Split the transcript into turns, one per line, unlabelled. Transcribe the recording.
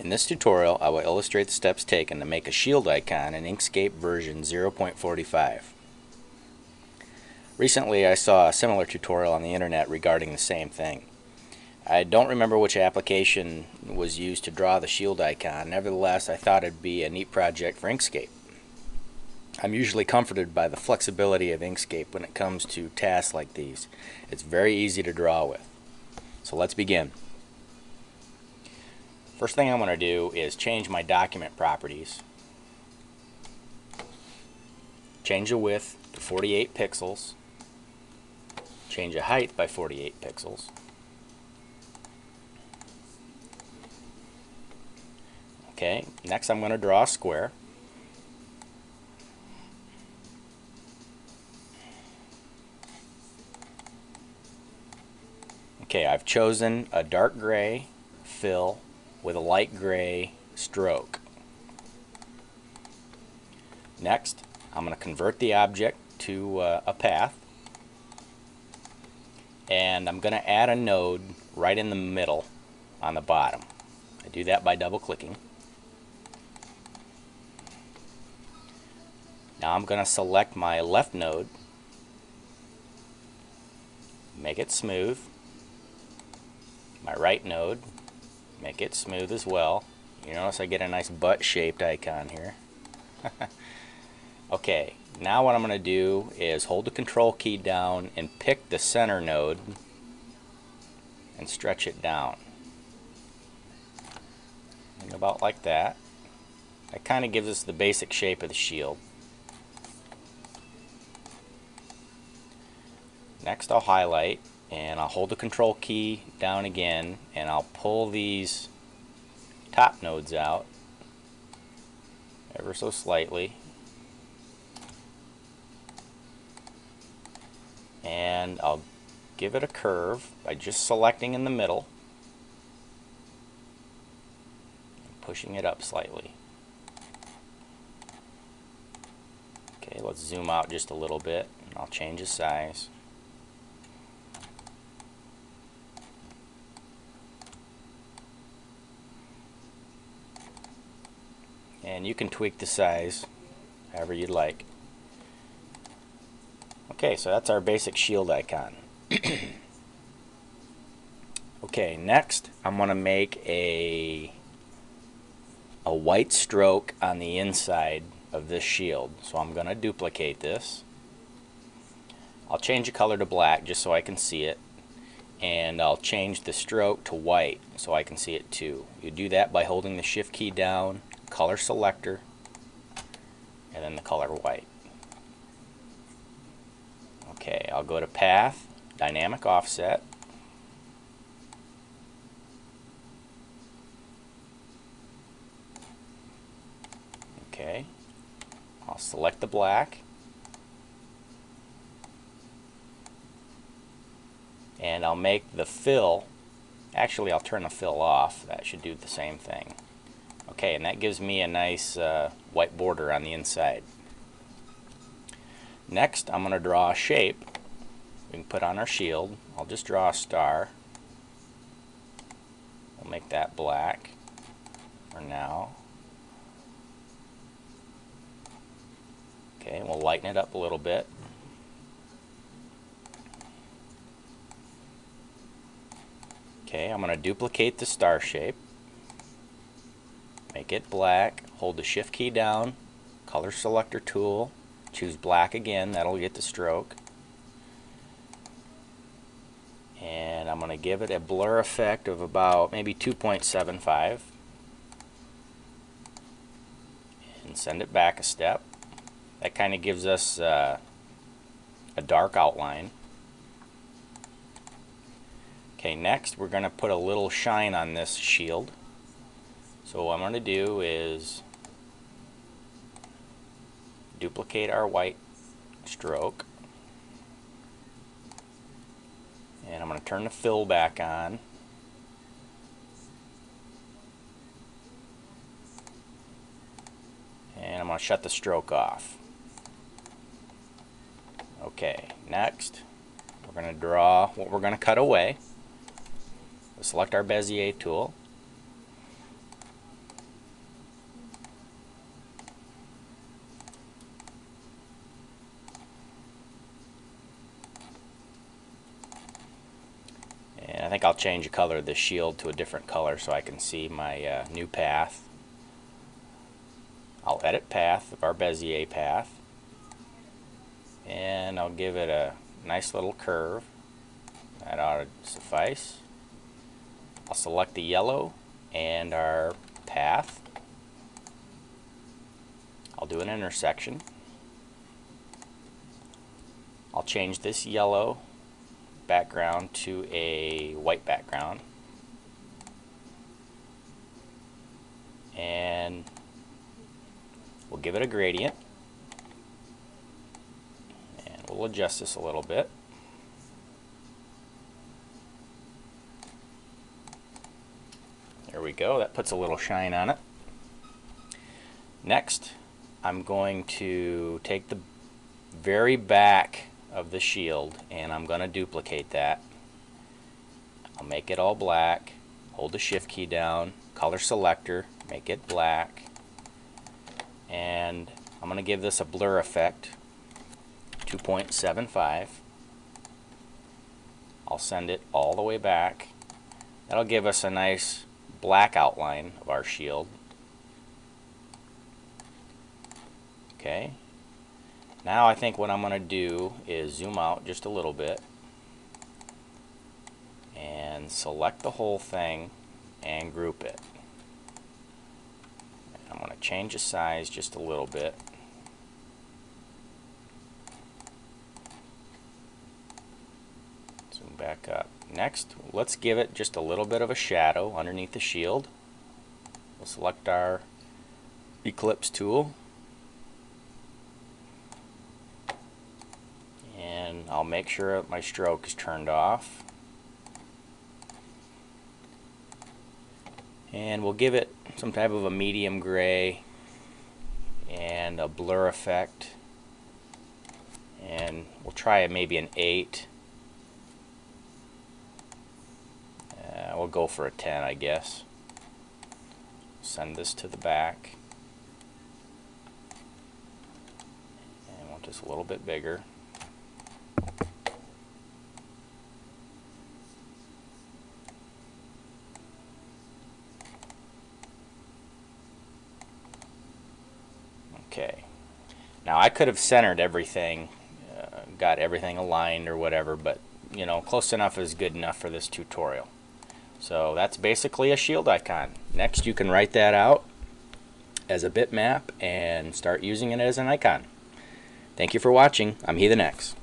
In this tutorial, I will illustrate the steps taken to make a shield icon in Inkscape version 0.45. Recently, I saw a similar tutorial on the internet regarding the same thing. I don't remember which application was used to draw the shield icon. Nevertheless, I thought it'd be a neat project for Inkscape. I'm usually comforted by the flexibility of Inkscape when it comes to tasks like these. It's very easy to draw with. So let's begin. First thing I'm going to do is change my document properties. Change the width to 48 pixels. Change the height by 48 pixels. Okay, next I'm going to draw a square. Okay, I've chosen a dark gray fill with a light gray stroke. Next, I'm going to convert the object to a path, and I'm going to add a node right in the middle on the bottom. I do that by double clicking. Now I'm going to select my left node, make it smooth, my right node, make it smooth as well. You notice I get a nice butt shaped icon here. Okay, now what I'm going to do is hold the control key down and pick the center node and stretch it down. And about like that. That kind of gives us the basic shape of the shield. Next I'll highlight and I'll hold the control key down again and I'll pull these top nodes out ever so slightly, and I'll give it a curve by just selecting in the middle and pushing it up slightly. Okay, let's zoom out just a little bit and I'll change the size. And you can tweak the size however you'd like. Okay, so that's our basic shield icon. Okay, next I'm going to make a white stroke on the inside of this shield. So I'm going to duplicate this. I'll change the color to black just so I can see it. And I'll change the stroke to white so I can see it too. You do that by holding the shift key down, color selector, and then the color white. Okay, I'll go to path, dynamic offset. Okay, I'll select the black, and I'll make the fill, actually I'll turn the fill off, that should do the same thing. Okay, and that gives me a nice white border on the inside. Next, I'm going to draw a shape we can put on our shield. I'll just draw a star. We'll make that black for now. Okay, we'll lighten it up a little bit. Okay, I'm going to duplicate the star shape. Make it black, hold the shift key down, color selector tool, choose black again, that'll get the stroke. And I'm going to give it a blur effect of about maybe 2.75 and send it back a step. That kind of gives us a dark outline. Okay, next we're going to put a little shine on this shield. So what I'm going to do is duplicate our white stroke, and I'm going to turn the fill back on, and I'm going to shut the stroke off. Okay, next we're going to draw what we're going to cut away. We'll select our Bezier tool, change the color of the shield to a different color so I can see my new path. I'll edit path of our Bezier path, and I'll give it a nice little curve. That ought to suffice. I'll select the yellow and our path. I'll do an intersection. I'll change this yellow background to a white background, and we'll give it a gradient, and we'll adjust this a little bit. There we go, that puts a little shine on it. Next, I'm going to take the very back of the shield and I'm going to duplicate that. I'll make it all black, hold the shift key down, color selector, make it black, and I'm going to give this a blur effect, 2.75. I'll send it all the way back. That'll give us a nice black outline of our shield. Okay. Now I think what I'm going to do is zoom out just a little bit and select the whole thing and group it. I'm going to change the size just a little bit. Zoom back up. Next, let's give it just a little bit of a shadow underneath the shield. We'll select our ellipse tool, and I'll make sure that my stroke is turned off, and we'll give it some type of a medium gray and a blur effect, and we'll try maybe an 8. We'll go for a 10, I guess. Send this to the back, and I want this a little bit bigger. Okay, now I could have centered everything, got everything aligned or whatever, but you know, close enough is good enough for this tutorial. So that's basically a shield icon. Next, you can write that out as a bitmap and start using it as an icon. Thank you for watching. I'm HeathenX.